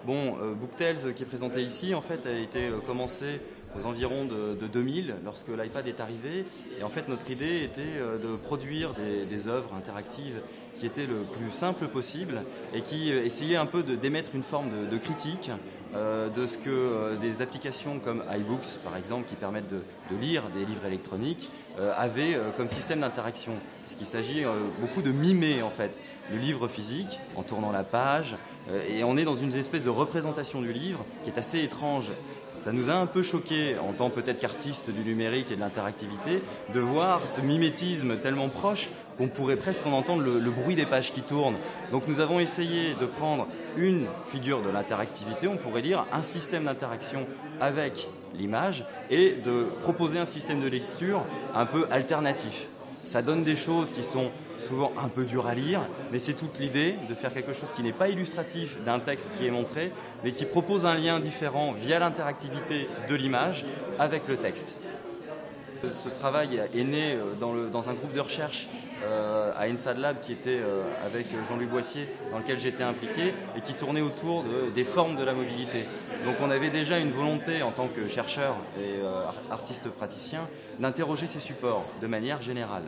Bon, BookTales qui est présenté ici, en fait, a été commencé aux environs de 2000, lorsque l'iPad est arrivé. Et en fait, notre idée était de produire des œuvres interactives qui étaient le plus simple possible et qui essayaient un peu d'émettre une forme de critique de ce que des applications comme iBooks, par exemple, qui permettent de lire des livres électroniques, avaient comme système d'interaction. Parce qu'il s'agit beaucoup de mimer, en fait, le livre physique en tournant la page. Et on est dans une espèce de représentation du livre qui est assez étrange. Ça nous a un peu choqué, en tant peut-être qu'artiste du numérique et de l'interactivité, de voir ce mimétisme tellement proche qu'on pourrait presque en entendre le bruit des pages qui tournent. Donc nous avons essayé de prendre une figure de l'interactivité, on pourrait dire un système d'interaction avec l'image, et de proposer un système de lecture un peu alternatif. Ça donne des choses qui sont souvent un peu dures à lire, mais c'est toute l'idée de faire quelque chose qui n'est pas illustratif d'un texte qui est montré, mais qui propose un lien différent via l'interactivité de l'image avec le texte. Ce travail est né dans un groupe de recherche à ENSAD Lab qui était avec Jean-Louis Boissier, dans lequel j'étais impliqué, et qui tournait autour des formes de la mobilité. Donc on avait déjà une volonté en tant que chercheur et artiste praticien d'interroger ces supports de manière générale.